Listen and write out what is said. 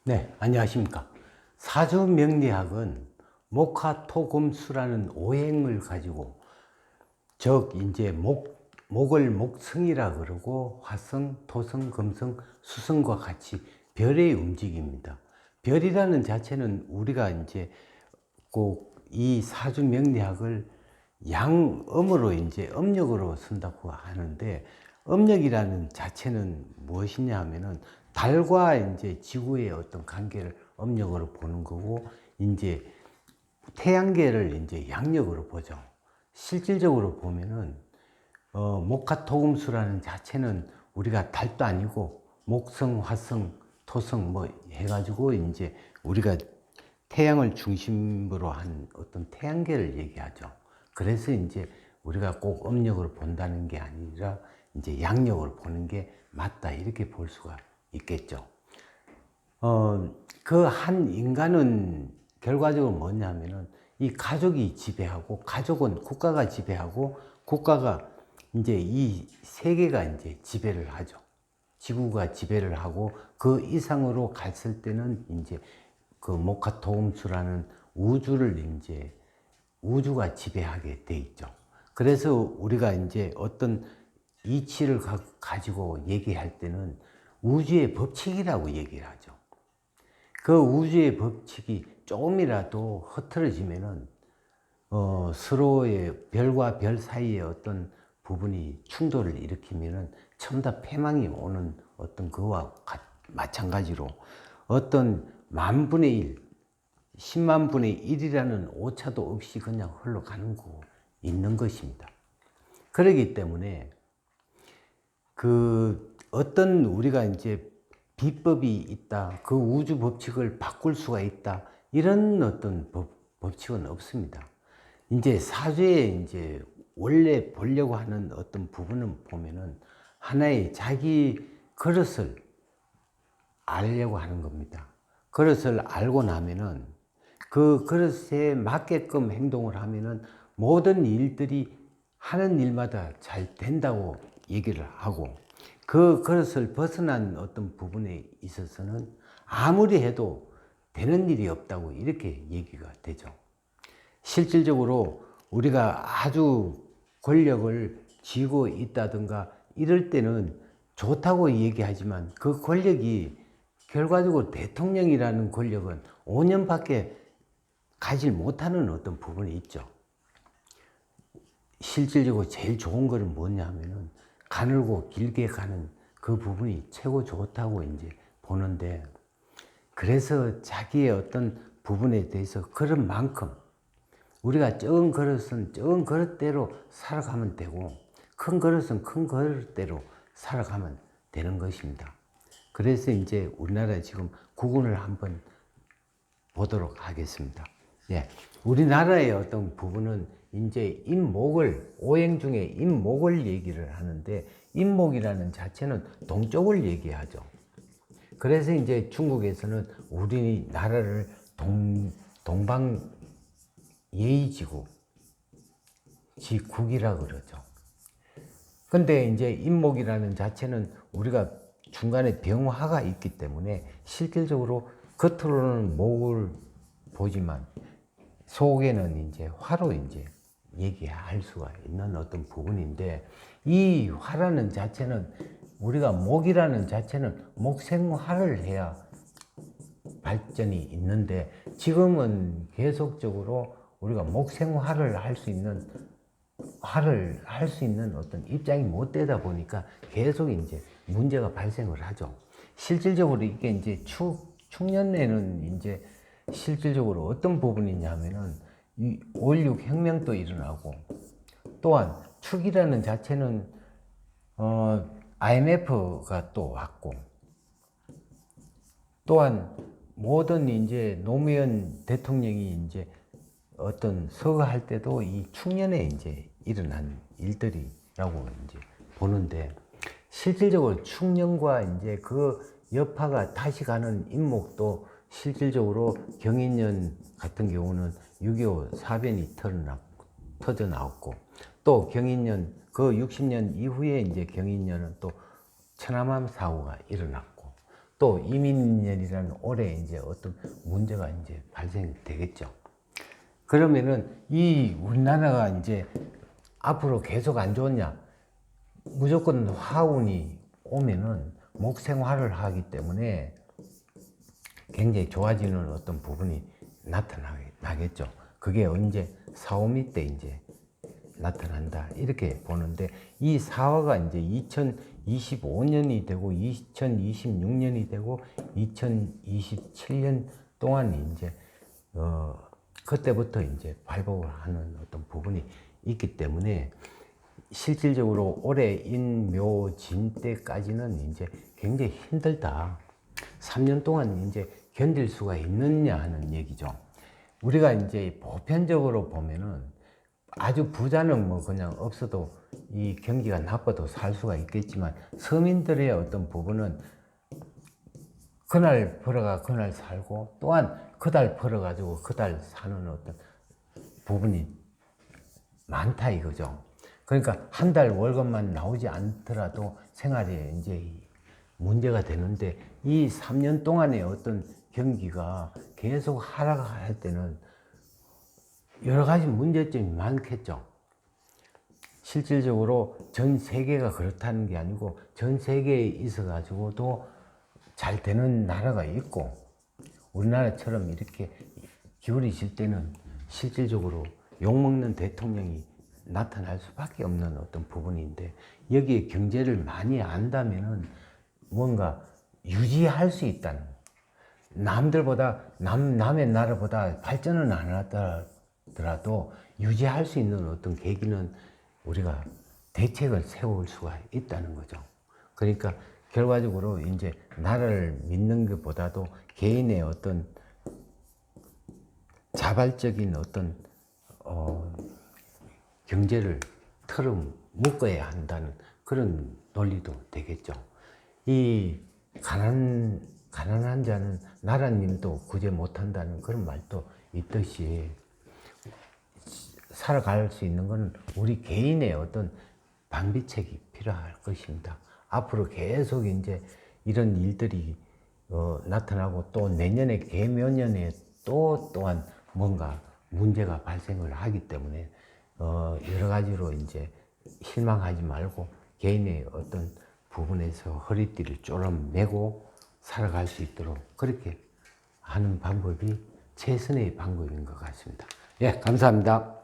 네, 안녕하십니까. 사주명리학은 목화토금수라는 오행을 가지고 이제 목을 목성이라 그러고 화성, 토성, 금성, 수성과 같이 별의 움직임입니다. 별이라는 자체는 우리가 이제 꼭 이 사주명리학을 양음으로 이제 음력으로 쓴다고 하는데, 음력이라는 자체는 무엇이냐 하면은 달과 이제 지구의 어떤 관계를 음력으로 보는 거고, 이제 태양계를 이제 양력으로 보죠. 실질적으로 보면은 목화토금수라는 자체는 우리가 달도 아니고 목성, 화성, 토성 뭐 해가지고 이제 우리가 태양을 중심으로 한 어떤 태양계를 얘기하죠. 그래서 이제 우리가 꼭 음력으로 본다는 게 아니라 이제 양력으로 보는 게 맞다, 이렇게 볼 수가 있겠죠. 그 한 인간은 결과적으로 뭐냐면은 이 가족이 지배하고, 가족은 국가가 지배하고, 국가가 이제 이 세계가 이제 지배를 하죠. 지구가 지배를 하고, 그 이상으로 갔을 때는 이제 그 목화토금수라는 우주를 이제 우주가 지배하게 돼 있죠. 그래서 우리가 이제 어떤 이치를 가지고 얘기할 때는 우주의 법칙이라고 얘기를 하죠. 그 우주의 법칙이 조금이라도 흐트러지면은 서로의 별과 별 사이의 어떤 부분이 충돌을 일으키면은 전부 다 패망이 오는 어떤 그와 마찬가지로, 어떤 만분의 1, 10만 분의 1이라는 오차도 없이 그냥 흘러가는 거 있는 것입니다. 그렇기 때문에 그 어떤 우리가 이제 비법이 있다, 그 우주 법칙을 바꿀 수가 있다, 이런 어떤 법칙은 없습니다. 이제 사주에 이제 원래 보려고 하는 어떤 부분은 보면은 하나의 자기 그릇을 알려고 하는 겁니다. 그릇을 알고 나면은 그 그릇에 맞게끔 행동을 하면은 모든 일들이 하는 일마다 잘 된다고 얘기를 하고, 그 그릇을 벗어난 어떤 부분에 있어서는 아무리 해도 되는 일이 없다고 이렇게 얘기가 되죠. 실질적으로 우리가 아주 권력을 쥐고 있다든가 이럴 때는 좋다고 얘기하지만, 그 권력이 결과적으로 대통령이라는 권력은 5년밖에 가지 못하는 어떤 부분이 있죠. 실질적으로 제일 좋은 것은 뭐냐 하면은 가늘고 길게 가는 그 부분이 최고 좋다고 이제 보는데, 그래서 자기의 어떤 부분에 대해서 그런 만큼 우리가 적은 그릇은 적은 그릇대로 살아가면 되고, 큰 그릇은 큰 그릇대로 살아가면 되는 것입니다. 그래서 이제 우리나라 지금 구분을 한번 보도록 하겠습니다. 예. 우리나라의 어떤 부분은 이제 임목을, 오행 중에 임목을 얘기를 하는데, 임목이라는 자체는 동쪽을 얘기하죠. 그래서 이제 중국에서는 우리나라를 동방 예의지국, 지국이라 그러죠. 근데 이제 임목이라는 자체는 우리가 중간에 병화가 있기 때문에 실질적으로 겉으로는 목을 보지만 속에는 이제 화로 이제 얘기할 수가 있는 어떤 부분인데, 이 화라는 자체는 우리가 목이라는 자체는 목생화를 해야 발전이 있는데, 지금은 계속적으로 우리가 목생화를 할 수 있는 어떤 입장이 못 되다 보니까 계속 이제 문제가 발생을 하죠. 실질적으로 이게 이제 축년에는 이제 실질적으로 어떤 부분이냐면은 이 5.16 혁명도 일어나고, 또한 축이라는 자체는 IMF가 또 왔고, 또한 모든 이제 노무현 대통령이 이제 어떤 서거할 때도 이 축년에 이제 일어난 일들이라고 이제 보는데, 실질적으로 축년과 이제 그 여파가 다시 가는 인목도 실질적으로 경인년 같은 경우는 6.25 사변이 터져 나왔고, 또 경인년 그 60년 이후에 이제 경인년은 또 천안함 사고가 일어났고, 또 이민년이라는 올해 이제 어떤 문제가 이제 발생되겠죠. 그러면은 이 우리나라가 이제 앞으로 계속 안 좋냐? 무조건 화운이 오면은 목생화를 하기 때문에 굉장히 좋아지는 어떤 부분이 나타나겠죠. 그게 언제? 사오미 때 이제 나타난다. 이렇게 보는데 이 사화가 이제 2025년이 되고 2026년이 되고 2027년 동안 이제 그때부터 이제 발복을 하는 어떤 부분이 있기 때문에 실질적으로 올해 인묘진 때까지는 이제 굉장히 힘들다. 3년 동안 이제 견딜 수가 있느냐 하는 얘기죠. 우리가 이제 보편적으로 보면은 아주 부자는 뭐 그냥 없어도 이 경기가 나빠도 살 수가 있겠지만 서민들의 어떤 부분은 그날 벌어가 그날 살고 또한 그달 벌어가지고 그달 사는 어떤 부분이 많다 이거죠. 그러니까 한 달 월급만 나오지 않더라도 생활에 이제 문제가 되는데 이 3년 동안의 어떤 경기가 계속 하락할 때는 여러 가지 문제점이 많겠죠. 실질적으로 전 세계가 그렇다는 게 아니고 전 세계에 있어 가지고도 잘 되는 나라가 있고 우리나라처럼 이렇게 기울이실 때는 실질적으로 욕먹는 대통령이 나타날 수밖에 없는 어떤 부분인데 여기에 경제를 많이 안다면은 뭔가 유지할 수 있다는 남들보다 남의 나라보다 발전은 안 하더라도 유지할 수 있는 어떤 계기는 우리가 대책을 세울 수가 있다는 거죠. 그러니까 결과적으로 이제 나라를 믿는 것보다도 개인의 어떤 자발적인 어떤 경제를 틀어 묶어야 한다는 그런 논리도 되겠죠. 이 가난한 자는 나라님도 구제 못한다는 그런 말도 있듯이 살아갈 수 있는 것은 우리 개인의 어떤 방비책이 필요할 것입니다. 앞으로 계속 이제 이런 일들이 나타나고 또 내년에 개묘년에 또한 뭔가 문제가 발생을 하기 때문에 여러 가지로 이제 실망하지 말고 개인의 어떤 부분에서 허리띠를 쪼름매고 살아갈 수 있도록 그렇게 하는 방법이 최선의 방법인 것 같습니다. 예, 감사합니다.